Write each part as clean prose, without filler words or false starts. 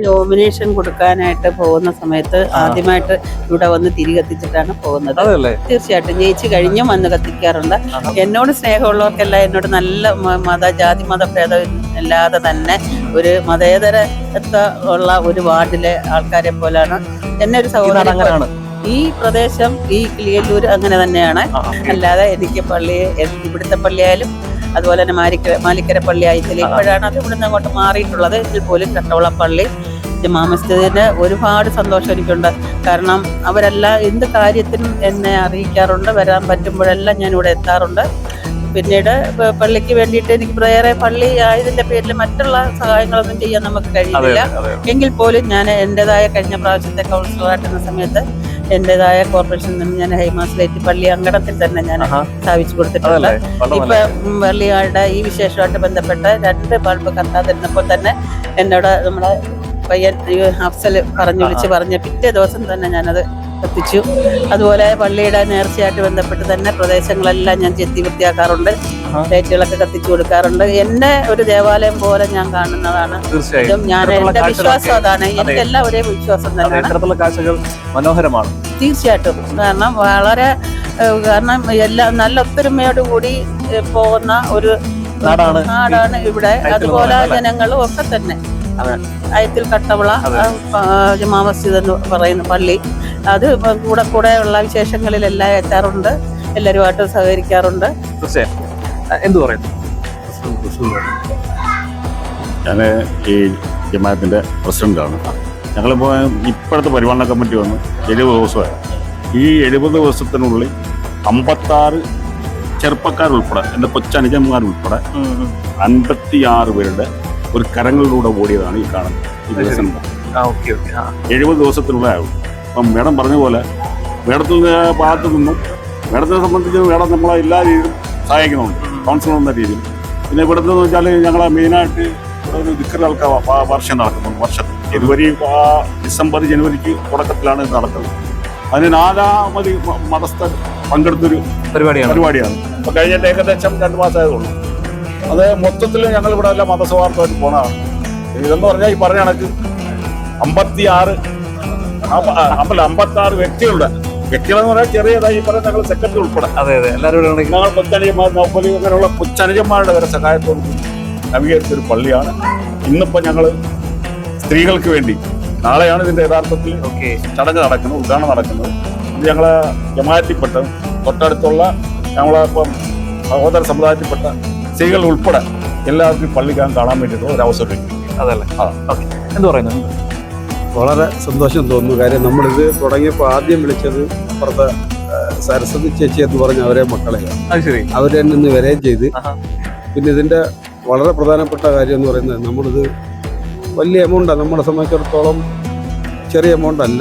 Nomination കൊടുക്കാനായിട്ട് പോകുന്ന സമയത്ത് ആദ്യമായിട്ട് ഇവിടെ വന്ന് തിരി കത്തിച്ചിട്ടാണ് പോകുന്നത്. തീർച്ചയായിട്ടും ജയിച്ചു കഴിഞ്ഞും വന്ന് കത്തിക്കാറുണ്ട്. എന്നോട് സ്നേഹമുള്ളവർക്കെല്ലാം എന്നോട് നല്ല ജാതി മതഭേദം അല്ലാതെ തന്നെ ഒരു മതേതരത്വമുള്ള ഒരു വാർഡിലെ ആൾക്കാരെ പോലാണ് എന്നെ ഒരു സഹോദരൻ. ഈ പ്രദേശം ഈ കിളിയല്ലൂർ അങ്ങനെ തന്നെയാണ്. അല്ലാതെ എനിക്ക് ഇവിടുത്തെ പള്ളിയായാലും അതുപോലെ തന്നെ മാലിക്കര പള്ളി ആയിട്ടില്ല. ഇപ്പോഴാണ് അത് ഇവിടുന്ന് അങ്ങോട്ട് മാറിയിട്ടുള്ളത്. ഇതിൽ പോലും കട്ടവള പള്ളി ജമാ മസ്ജിദിന് ഒരുപാട് സന്തോഷം എനിക്കുണ്ട്. കാരണം അവരെല്ലാം എന്ത് കാര്യത്തിനും എന്നെ അറിയിക്കാറുണ്ട്. വരാൻ പറ്റുമ്പോഴെല്ലാം ഞാൻ ഇവിടെ എത്താറുണ്ട്. പിന്നീട് പള്ളിക്ക് വേണ്ടിയിട്ട് എനിക്ക് വേറെ പള്ളി ആയതിൻ്റെ പേരിൽ മറ്റുള്ള സഹായങ്ങളൊന്നും ചെയ്യാൻ നമുക്ക് കഴിയുന്നില്ല. എങ്കിൽ പോലും ഞാൻ എൻ്റെതായ കഴിഞ്ഞ പ്രാവശ്യത്തെ കൗൺസിലറായിട്ടുന്ന സമയത്ത് എൻ്റെതായ കോർപ്പറേഷനിൽ നിന്ന് ഞാൻ ഹൈമാസിലേറ്റ് പള്ളി അങ്കണത്തിൽ തന്നെ ഞാൻ സ്ഥാപിച്ചു കൊടുത്തിട്ടുണ്ട്. ഇപ്പൊ പള്ളികളുടെ ഈ വിശേഷമായിട്ട് ബന്ധപ്പെട്ട് 2 ബൾബ് കത്താതിരുന്നപ്പോൾ തന്നെ എന്നോട് നമ്മുടെ പയ്യൻ അഫ്സൽ വിളിച്ച് പറഞ്ഞ പിറ്റേ ദിവസം തന്നെ ഞാനത് കത്തിച്ചു. അതുപോലെ പള്ളിയുടെ നേർച്ചയായിട്ട് ബന്ധപ്പെട്ട് തന്നെ പ്രദേശങ്ങളെല്ലാം ഞാൻ ചെത്തി വൃത്തിയാക്കാറുണ്ട്. ലൈറ്റുകളൊക്കെ കത്തിച്ചു കൊടുക്കാറുണ്ട്. എന്നെ ഒരു ദേവാലയം പോലെ ഞാൻ കാണുന്നതാണ്. ഞാൻ എന്റെ വിശ്വാസം അതാണ്. എനിക്കെല്ലാം ഒരേ വിശ്വാസം തന്നെയാണ്. മനോഹരമാണ് തീർച്ചയായിട്ടും. കാരണം എല്ലാം നല്ല ഒത്തൊരുമയോട് കൂടി പോകുന്ന ഒരു നാടാണ് ഇവിടെ. അതുപോലെ ജനങ്ങളും ഒക്കെ തന്നെ അയത്തിൽ കട്ടവള ജമാ മസ്ജിദ് എന്ന് പറയുന്ന പള്ളി, അത് കൂടെ ഉള്ള വിശേഷങ്ങളിലെല്ലാം എത്താറുണ്ട്. എല്ലാവരുമായിട്ട് സഹകരിക്കാറുണ്ട്. എന്തു പറയുന്നു? ഞാൻ ഈ ജമാഅത്തിൻ്റെ പ്രസിഡൻ്റാണ്. ഞങ്ങളിപ്പോൾ ഇപ്പോഴത്തെ പരിപാലന കമ്മിറ്റി വന്ന് 70 ദിവസമായി. ഈ 70 ദിവസത്തിനുള്ളിൽ 56 ചെറുപ്പക്കാരുൾപ്പെടെ എൻ്റെ കൊച്ചനുജന്മാരുൾപ്പെടെ 56 പേരുടെ ഒരു കരങ്ങളിലൂടെ ഓടിയതാണ് ഈ കാണുന്നത്. ഈ ദിവസം 70 ദിവസത്തിലൂടെ ആകും. അപ്പം മേഡം പറഞ്ഞ പോലെ മേഡത്തിൻ്റെ ഭാഗത്തു നിന്നും മേഡത്തിനെ സംബന്ധിച്ച് മേഡം നമ്മളെ എല്ലാ രീതിയിലും സഹായിക്കുന്നുണ്ട്, കൗൺസിലർ എന്ന രീതിയിൽ. പിന്നെ ഇവിടുത്തെ എന്ന് വെച്ചാൽ ഞങ്ങളെ മെയിനായിട്ട് ഇവിടെ ഒരു ദിക്റുകൾക്ക് വർഷം നടക്കുന്നുണ്ട്. വർഷത്തിൽ ഇതുവരെ ഡിസംബർ ജനുവരിക്ക് തുടക്കത്തിലാണ് ഇത് നടക്കുന്നത്. അതിന് 4ാമത് മതസ്ഥർ പങ്കെടുത്തൊരു പരിപാടിയാണ്. അപ്പോൾ കഴിഞ്ഞിട്ട് ഏകദേശം 2 മാസമായതുള്ളൂ. അത് മൊത്തത്തിൽ ഞങ്ങൾ ഇവിടെ എല്ലാം മതസൗഹാർദ്ദമായിട്ട് പോണതാണ്. ഇതെന്ന് പറഞ്ഞാൽ ഈ പറഞ്ഞ കണക്ക് 56 വ്യക്തികളെന്ന് പറഞ്ഞാൽ ചെറിയതായി പറഞ്ഞാൽ ഞങ്ങൾ സെക്രട്ടറി ഉൾപ്പെടെ ഞങ്ങൾ കൊച്ചനുജന്മാർ അങ്ങനെയുള്ള കൊച്ചനുജന്മാരുടെ വരെ സഹായത്തോട് നവീകരിച്ചൊരു പള്ളിയാണ്. ഇന്നിപ്പോൾ ഞങ്ങൾ സ്ത്രീകൾക്ക് വേണ്ടി നാളെയാണ് ഇതിൻ്റെ യഥാർത്ഥത്തിൽ ചടങ്ങ് നടക്കുന്നത്, ഉദ്ഘാടനം നടക്കുന്നത്. ഇത് ഞങ്ങളെ ജമാഅത്തിൽപ്പെട്ട തൊട്ടടുത്തുള്ള ഞങ്ങളിപ്പം സഹോദര സമുദായത്തിൽപ്പെട്ട സ്ത്രീകൾ ഉൾപ്പെടെ എല്ലാവർക്കും പള്ളിക്കാൻ കാണാൻ വേണ്ടിയിട്ടുള്ള ഒരു അവസരം. അതല്ലേ? എന്ത് പറയുന്നു? വളരെ സന്തോഷം തോന്നുന്നു. കാര്യം നമ്മളിത് തുടങ്ങിയപ്പോൾ ആദ്യം വിളിച്ചത് അപ്പുറത്തെ സരസ്വതി ചേച്ചി എന്ന് പറഞ്ഞ അവരെ മക്കളെയാണ്. അവരെ നിന്ന് വരെയും ചെയ്ത്. പിന്നെ ഇതിൻ്റെ വളരെ പ്രധാനപ്പെട്ട കാര്യം എന്ന് പറയുന്നത്, നമ്മളിത് വലിയ എമൗണ്ടാണ്. നമ്മളെ സംബന്ധിച്ചിടത്തോളം ചെറിയ എമൗണ്ട് അല്ല,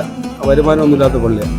വരുമാനമൊന്നുമില്ലാത്ത പള്ളിയാണ്.